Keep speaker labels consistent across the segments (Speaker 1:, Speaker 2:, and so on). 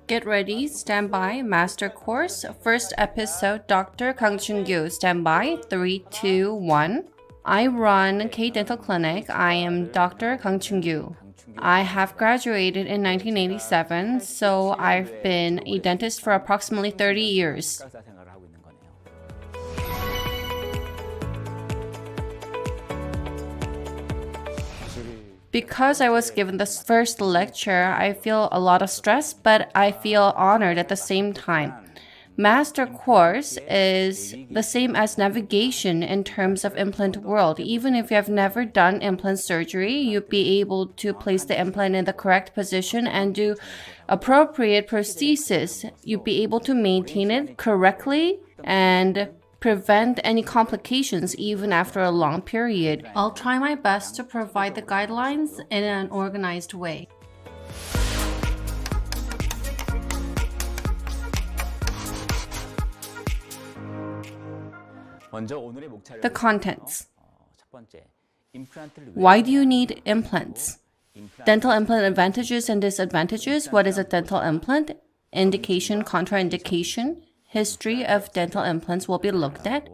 Speaker 1: Get ready, stand by, master course, first episode, Dr. Kang Chung-gyu, stand by, 3, 2, 1. I run K Dental Clinic. I am Dr. Kang Chung-gyu. I have graduated in 1987, so I've been a dentist for approximately 30 years. Because I was given the first lecture, I feel a lot of stress, but I feel honored at the same time. Master course is the same as navigation in terms of implant world. Even if you have never done implant surgery, you'll be able to place the implant in the correct position and do appropriate prosthesis. You'll be able to maintain it correctly and prevent any complications even after a long period. I'll try my best to provide the guidelines in an organized way. The contents. Why do you need implants? Dental implant advantages and disadvantages. What is a dental implant? Indication, contraindication. History of dental implants will be looked at.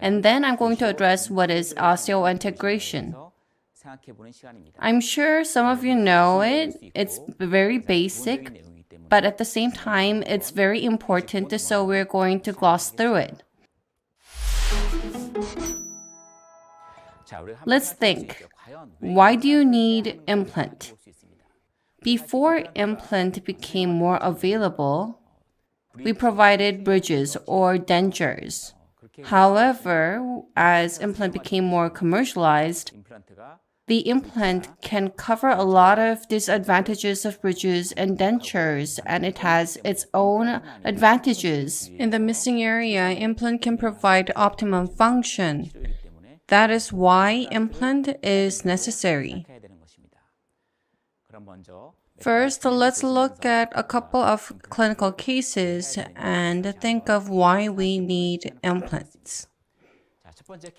Speaker 1: And then I'm going to address what is osseointegration. I'm sure some of you know it. It's very basic, but at the same time, it's very important, so we're going to gloss through it. Let's think. Why do you need implant? Before implant became more available, we provided bridges or dentures. However, as implant became more commercialized, the implant can cover a lot of disadvantages of bridges and dentures, and it has its own advantages. In the missing area, implant can provide optimum function. That is why implant is necessary. First, let's look at a couple of clinical cases and think of why we need implants.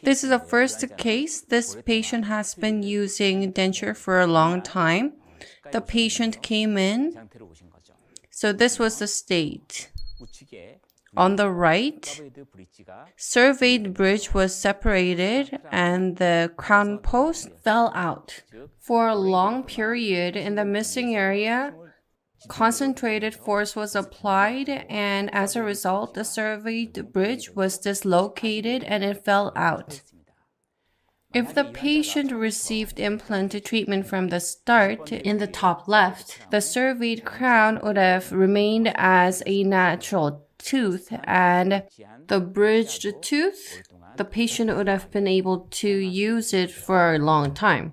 Speaker 1: This is the first case. This patient has been using denture for a long time. The patient came in. So this was the state. On the right, surveyed bridge was separated and the crown post fell out. For a long period in the missing area, concentrated force was applied, and as a result, the surveyed bridge was dislocated and it fell out. If the patient received implant treatment from the start, in the top left, the surveyed crown would have remained as a natural tooth, and the bridged tooth, the patient would have been able to use it for a long time.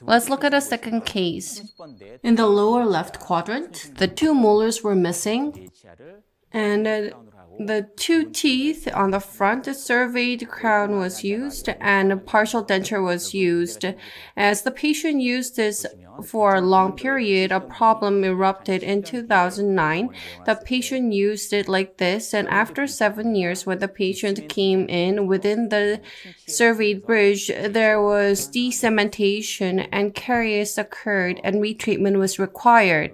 Speaker 1: Let's look at a second case. In the lower left quadrant, the two molars were missing, and the two teeth on the front, the surveyed crown was used and a partial denture was used. As the patient used this for a long period, a problem erupted in 2009. The patient used it like this, and after 7 years, when the patient came in within the surveyed bridge, there was decementation and caries occurred and retreatment was required.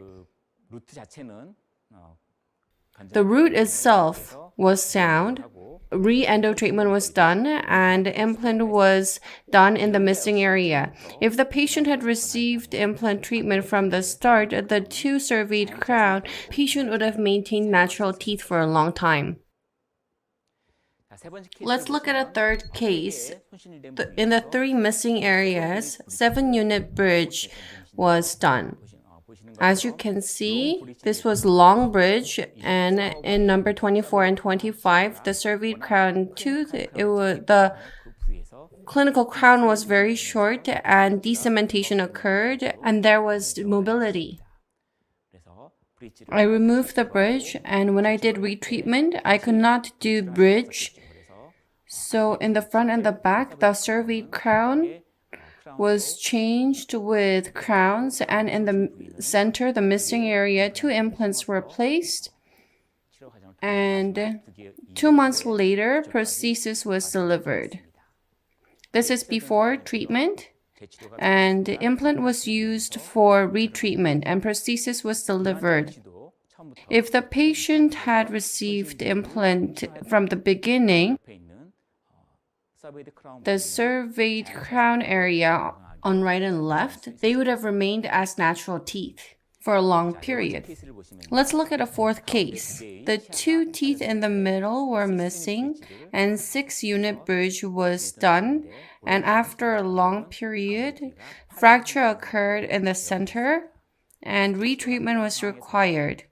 Speaker 1: The root itself was sound. Re-endo treatment was done and implant was done in the missing area. If the patient had received implant treatment from the start, the two surveyed crown, patient would have maintained natural teeth for a long time. Let's look at a third case. In the three missing areas, 7-unit bridge was done. As you can see, this was long bridge, and in number 24 and 25, the surveyed crown tooth, the clinical crown was very short and decementation occurred, and there was mobility. I removed the bridge, and when I did retreatment, I could not do bridge. So in the front and the back, the surveyed crown was changed with crowns, and in the center, the missing area, 2 implants were placed, and 2 months later, prosthesis was delivered. This is before treatment, and the implant was used for retreatment and prosthesis was delivered. If the patient had received the implant from the beginning, the surveyed crown area on right and left, they would have remained as natural teeth for a long period. Let's look at a fourth case. The 2 teeth in the middle were missing and 6-unit bridge was done, and after a long period, fracture occurred in the center and retreatment was required.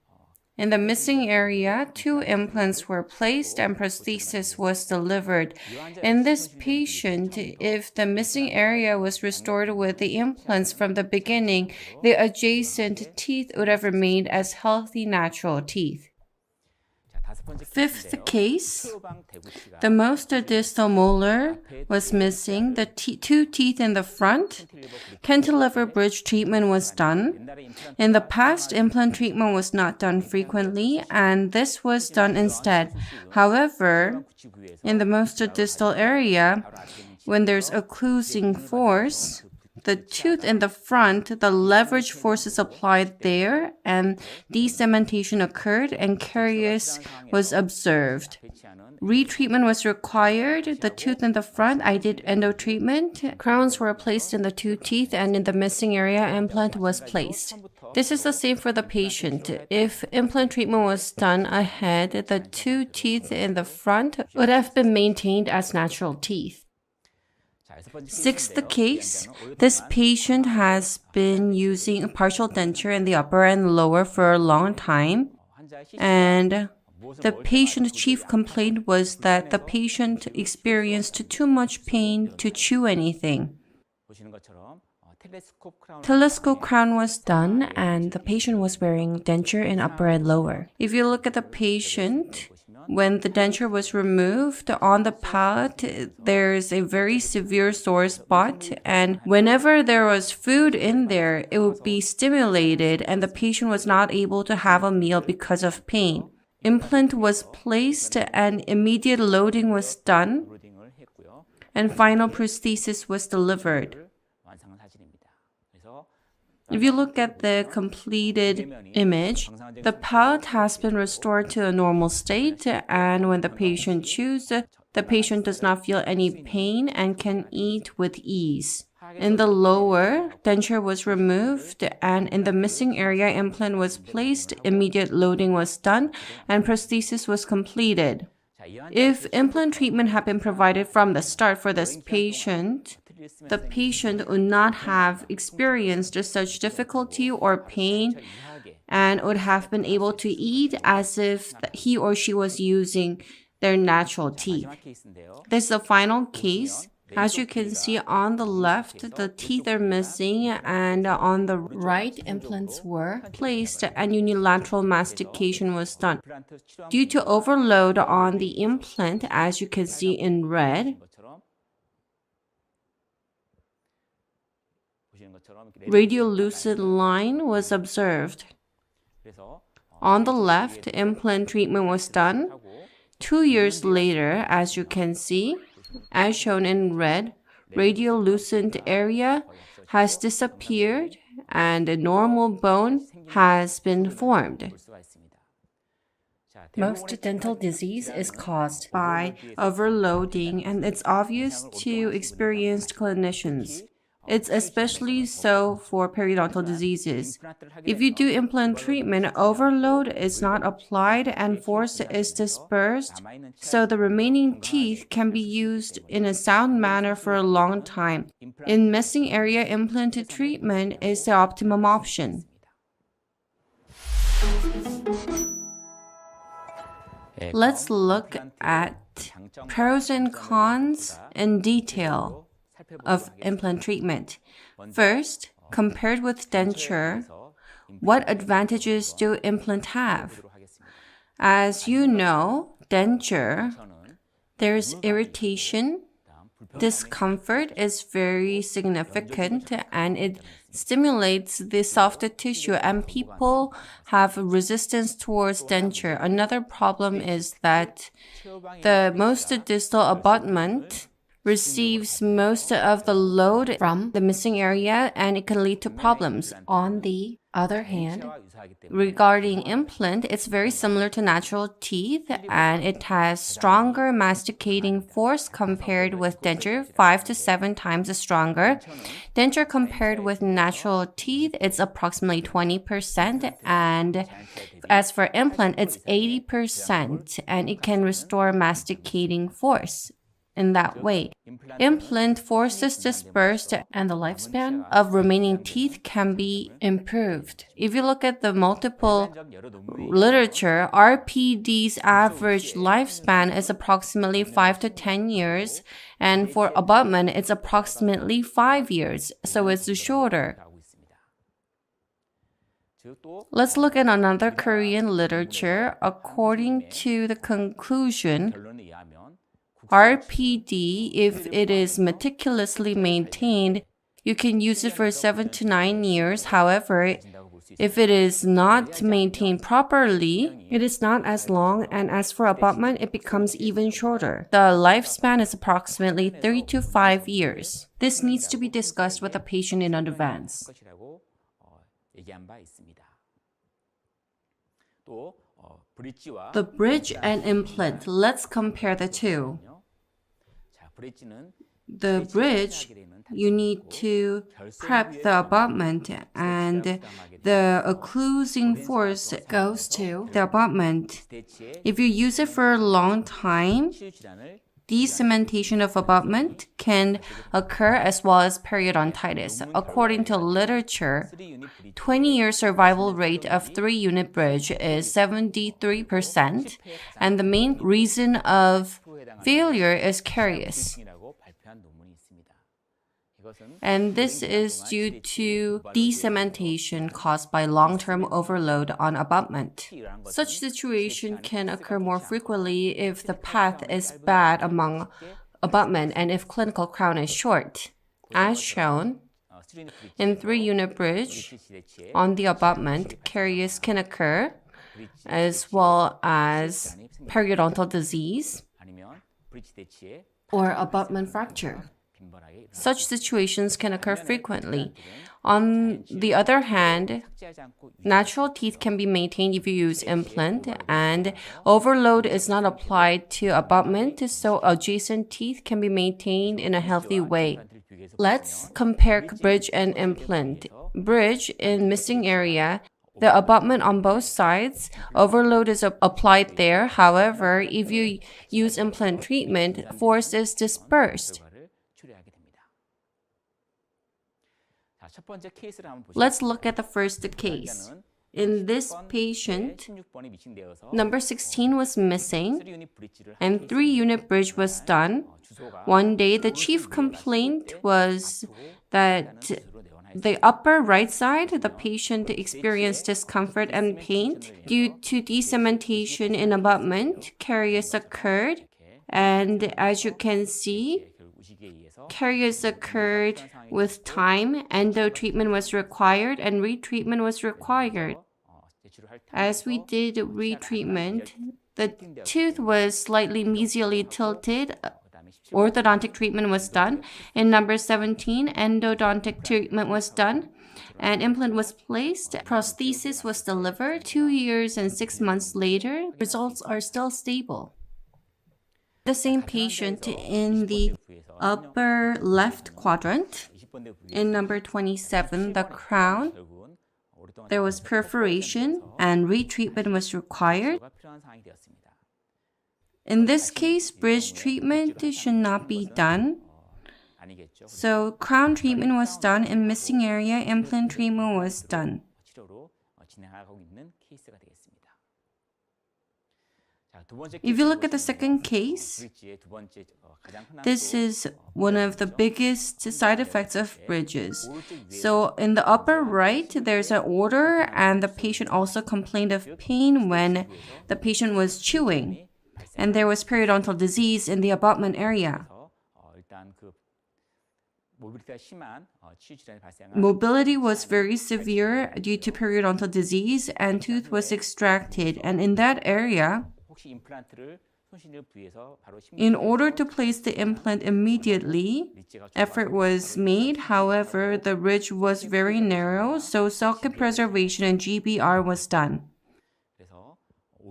Speaker 1: In the missing area, 2 implants were placed and prosthesis was delivered. In this patient, if the missing area was restored with the implants from the beginning, the adjacent teeth would have remained as healthy natural teeth. Fifth case, the most distal molar was missing, the 2 teeth in the front. Cantilever bridge treatment was done. In the past, implant treatment was not done frequently, and this was done instead. However, in the most distal area, when there's occlusing force, the tooth in the front, the leverage force is applied there and decementation occurred and caries was observed. Retreatment was required. The tooth in the front, I did endo treatment. Crowns were placed in the 2 teeth and in the missing area, implant was placed. This is the same for the patient. If implant treatment was done ahead, the 2 teeth in the front would have been maintained as natural teeth. Sixth case, this patient has been using a partial denture in the upper and lower for a long time, and the patient's chief complaint was that the patient experienced too much pain to chew anything. Telescope crown was done and the patient was wearing denture in upper and lower. If you look at the patient, when the denture was removed on the palate, there's a very severe sore spot, and whenever there was food in there, it would be stimulated and the patient was not able to have a meal because of pain. Implant was placed and immediate loading was done, and final prosthesis was delivered. If you look at the completed image, the palate has been restored to a normal state, and when the patient chews, the patient does not feel any pain and can eat with ease. In the lower, denture was removed, and in the missing area, implant was placed, immediate loading was done, and prosthesis was completed. If implant treatment had been provided from the start for this patient, the patient would not have experienced such difficulty or pain and would have been able to eat as if he or she was using their natural teeth. This is the final case. As you can see on the left, the teeth are missing, and on the right, implants were placed and unilateral mastication was done. Due to overload on the implant, as you can see in red, radiolucid line was observed. On the left, implant treatment was done. 2 years later, as you can see, as shown in red, radiolucent area has disappeared and a normal bone has been formed. Most dental disease is caused by overloading, and it's obvious to experienced clinicians. It's especially so for periodontal diseases. If you do implant treatment, overload is not applied and force is dispersed, so the remaining teeth can be used in a sound manner for a long time. In missing area, implant treatment is the optimum option. Let's look at pros and cons in detail of implant treatment. First, compared with denture, what advantages do implants have? As you know, denture, there's irritation, discomfort is very significant, and it stimulates the soft tissue, and people have resistance towards denture. Another problem is that the most distal abutment receives most of the load from the missing area and it can lead to problems. On the other hand, regarding implant, it's very similar to natural teeth and it has stronger masticating force compared with denture, 5 to 7 times stronger. Denture compared with natural teeth, it's approximately 20%, and as for implant, it's 80% and it can restore masticating force. In that way, implant forces dispersed and the lifespan of remaining teeth can be improved. If you look at the multiple literature, RPD's average lifespan is approximately 5 to 10 years, and for abutment, it's approximately 5 years, so it's shorter. Let's look at another Korean literature. According to the conclusion, RPD, if it is meticulously maintained, you can use it for 7 to 9 years. However, if it is not maintained properly, it is not as long, and as for abutment, it becomes even shorter. The lifespan is approximately 3 to 5 years. This needs to be discussed with the patient in advance. The bridge and implant. Let's compare the two. The bridge, you need to prep the abutment and the occlusing force goes to the abutment. If you use it for a long time, Decementation of abutment can occur as well as periodontitis. According to literature, 20-year survival rate of 3-unit bridge is 73%, and the main reason of failure is caries. And this is due to decementation caused by long-term overload on abutment. Such situation can occur more frequently if the path is bad among abutment and if clinical crown is short. As shown, in 3-unit bridge, on the abutment, caries can occur, as well as periodontal disease or abutment fracture. Such situations can occur frequently. On the other hand, natural teeth can be maintained if you use implant, and overload is not applied to abutment, so adjacent teeth can be maintained in a healthy way. Let's compare bridge and implant. Bridge, in missing area, the abutment on both sides, overload is applied there. However, if you use implant treatment, force is dispersed. Let's look at the first case. In this patient, number 16 was missing and 3-unit bridge was done. One day, the chief complaint was that the upper right side, the patient experienced discomfort and pain. Due to decementation in abutment, caries occurred, and as you can see, caries occurred with time, endo treatment was required, and retreatment was required. As we did retreatment, the tooth was slightly mesially tilted. Orthodontic treatment was done. In number 17, endodontic treatment was done. An implant was placed. Prosthesis was delivered. 2 years and 6 months later, results are still stable. The same patient in the upper left quadrant, in number 27, the crown, there was perforation and retreatment was required. In this case, bridge treatment should not be done. So crown treatment was done. In missing area, implant treatment was done. If you look at the second case, this is one of the biggest side effects of bridges. So in the upper right, there's an odor, and the patient also complained of pain when the patient was chewing. And there was periodontal disease in the abutment area. Mobility was very severe due to periodontal disease, and tooth was extracted. And in that area, In order to place the implant immediately, effort was made. However, the ridge was very narrow, so socket preservation and GBR was done.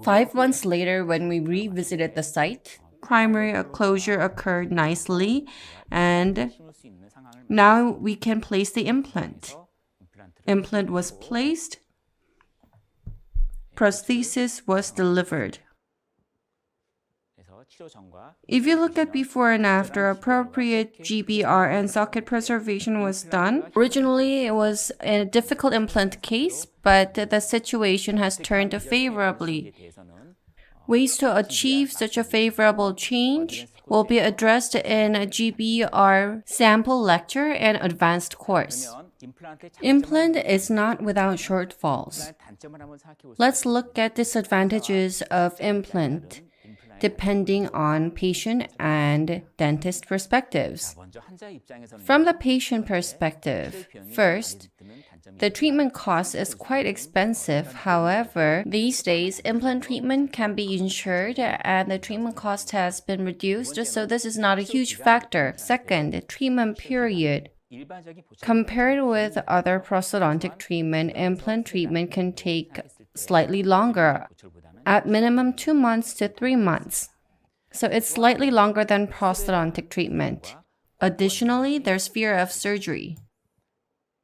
Speaker 1: 5 months later, when we revisited the site, primary closure occurred nicely, and now we can place the implant. Implant was placed. Prosthesis was delivered. If you look at before and after, appropriate GBR and socket preservation was done. Originally, it was a difficult implant case, but the situation has turned favorably. Ways to achieve such a favorable change will be addressed in a GBR sample lecture and advanced course. Implant is not without shortfalls. Let's look at disadvantages of implant, depending on patient and dentist perspectives. From the patient perspective, first, the treatment cost is quite expensive. However, these days, implant treatment can be insured and the treatment cost has been reduced, so this is not a huge factor. Second, treatment period. Compared with other prosthodontic treatment, implant treatment can take slightly longer, at minimum 2 months to 3 months. So it's slightly longer than prosthodontic treatment. Additionally, there's fear of surgery.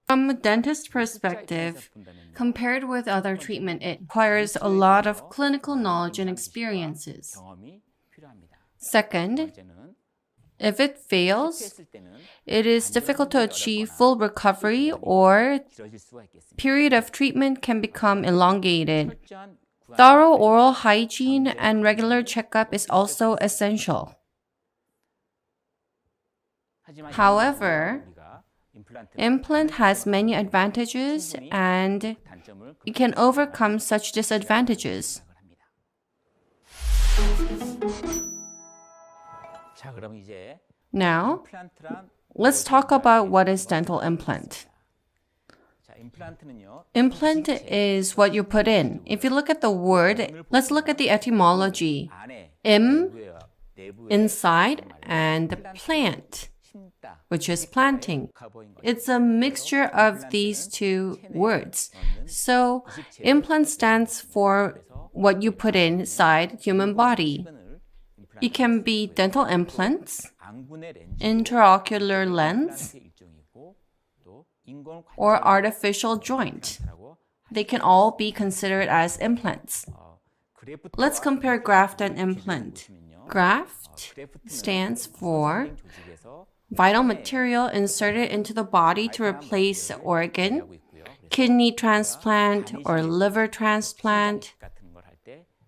Speaker 1: From a dentist perspective, compared with other treatment, it requires a lot of clinical knowledge and experiences. Second, if it fails, it is difficult to achieve full recovery or period of treatment can become elongated. Thorough oral hygiene and regular checkup is also essential. However, implant has many advantages and it can overcome such disadvantages. Now, let's talk about what is dental implant. Implant is what you put in. If you look at the word, let's look at the etymology. Inside, and plant, which is planting. It's a mixture of these two words. So, implant stands for what you put inside human body. It can be dental implants, intraocular lens, or artificial joint. They can all be considered as implants. Let's compare graft and implant. Graft stands for vital material inserted into the body to replace organ, kidney transplant or liver transplant.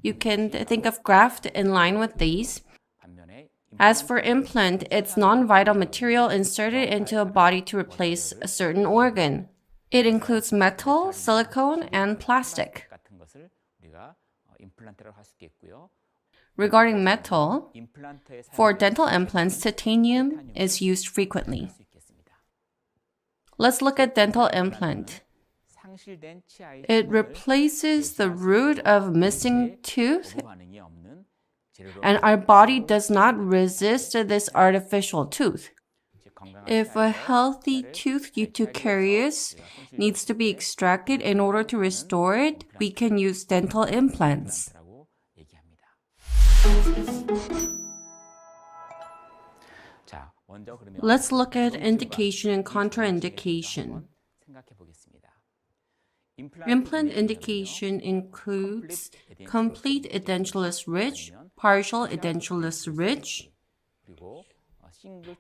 Speaker 1: You can think of graft in line with these. As for implant, it's non-vital material inserted into a body to replace a certain organ. It includes metal, silicone, and plastic. Regarding metal, for dental implants, titanium is used frequently. Let's look at dental implant. It replaces the root of missing tooth, and our body does not resist this artificial tooth. If a healthy tooth due to caries needs to be extracted in order to restore it, we can use dental implants. Let's look at indication and contraindication. Implant indication includes complete edentulous ridge, partial edentulous ridge,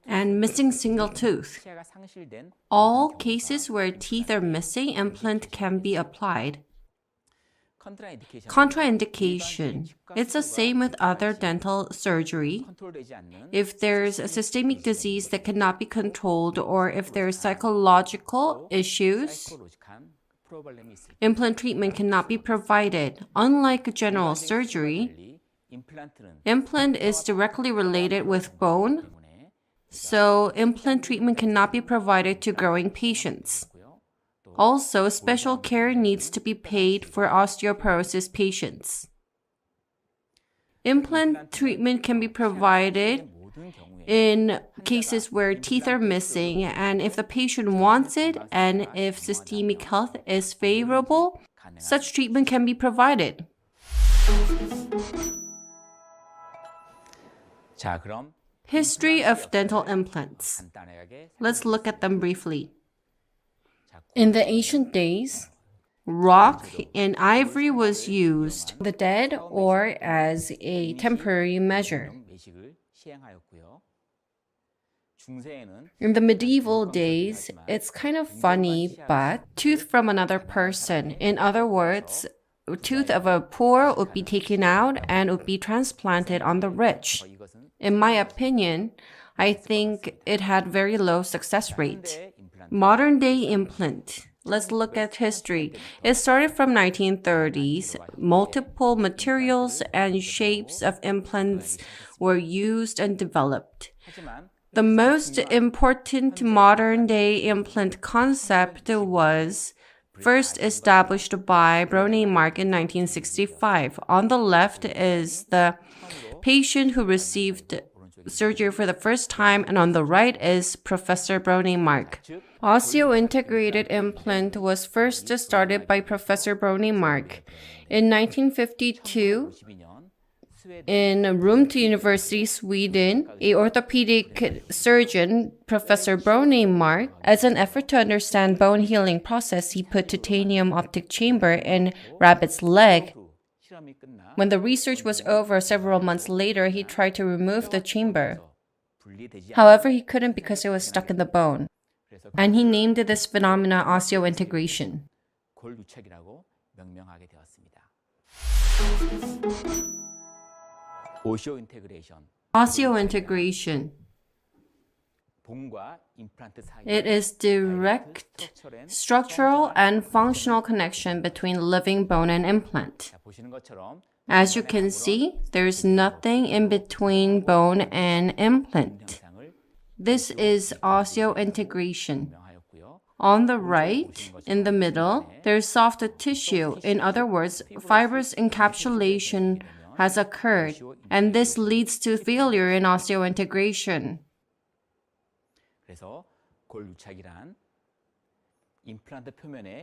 Speaker 1: and missing single tooth. All cases where teeth are missing, implant can be applied. Contraindication. It's the same with other dental surgery. If there's a systemic disease that cannot be controlled or if there are psychological issues, implant treatment cannot be provided. Unlike general surgery, implant is directly related with bone, so implant treatment cannot be provided to growing patients. Also, special care needs to be paid for osteoporosis patients. Implant treatment can be provided in cases where teeth are missing, and if the patient wants it and if systemic health is favorable, such treatment can be provided. History of dental implants. Let's look at them briefly. In the ancient days, rock and ivory was used, the dead or as a temporary measure. In the medieval days, it's kind of funny, but tooth from another person. In other words, a tooth of a poor would be taken out and would be transplanted on the rich. In my opinion, I think it had very low success rate. Modern day implant. Let's look at history. It started from 1930s. Multiple materials and shapes of implants were used and developed. The most important modern-day implant concept was first established by Brony Mark in 1965. On the left is the patient who received surgery for the first time, and on the right is Professor Brony Mark. Osseointegrated implant was first started by Professor Brony Mark. In 1952, in Rumta University, Sweden, a orthopedic surgeon, Professor Brony Mark, as an effort to understand bone healing process, he put titanium optic chamber in rabbit's leg. When the research was over several months later, he tried to remove the chamber. However, he couldn't because it was stuck in the bone. And he named this phenomena osseointegration. Osseointegration. It is direct structural and functional connection between living bone and implant. As you can see, there's nothing in between bone and implant. This is osseointegration. On the right, in the middle, there's soft tissue. In other words, fibrous encapsulation has occurred, and this leads to failure in osseointegration.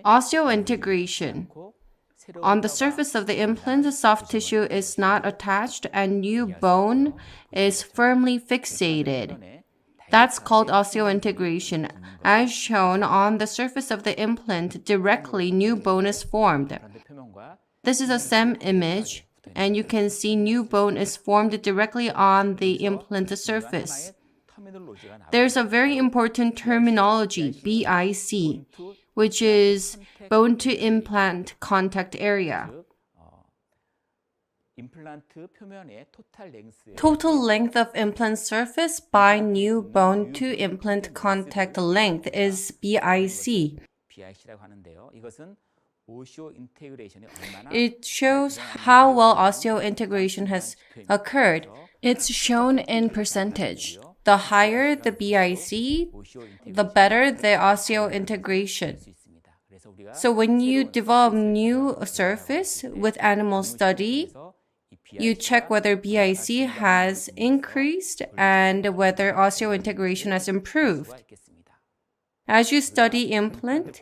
Speaker 1: Osseointegration. On the surface of the implant, the soft tissue is not attached and new bone is firmly fixated. That's called osseointegration. As shown on the surface of the implant, directly new bone is formed. This is a SEM image, and you can see new bone is formed directly on the implant surface. There's a very important terminology, BIC, which is bone to implant contact area. Total length of implant surface by new bone to implant contact length is BIC. It shows how well osseointegration has occurred. It's shown in percentage. The higher the BIC, the better the osseointegration. So when you develop new surface with animal study, you check whether BIC has increased and whether osseointegration has improved. As you study implant,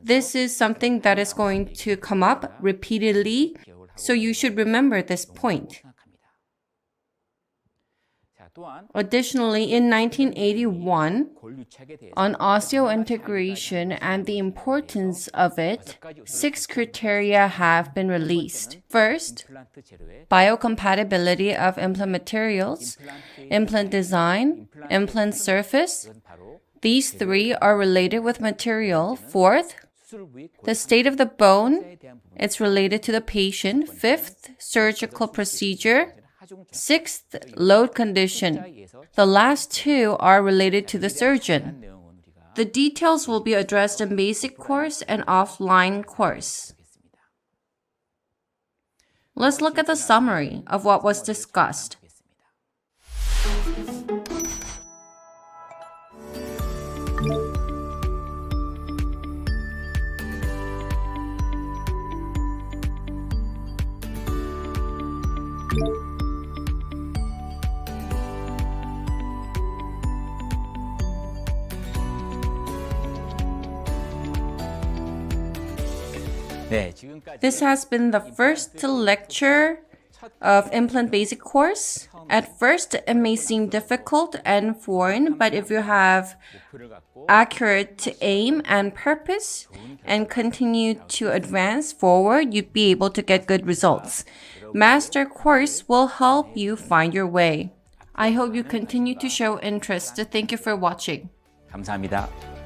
Speaker 1: this is something that is going to come up repeatedly, so you should remember this point. Additionally, in 1981, on osseointegration and the importance of it, 6 criteria have been released. First, biocompatibility of implant materials, implant design, implant surface. These 3 are related with material. Fourth, the state of the bone. It's related to the patient. Fifth, surgical procedure. Sixth, load condition. The last 2 are related to the surgeon. The details will be addressed in basic course and offline course. Let's look at the summary of what was discussed. This has been the first lecture of implant basic course. At first, it may seem difficult and foreign, but if you have accurate aim and purpose and continue to advance forward, you'd be able to get good results. Master course will help you find your way. I hope you continue to show interest. Thank you for watching.
Speaker 2: 감사합니다.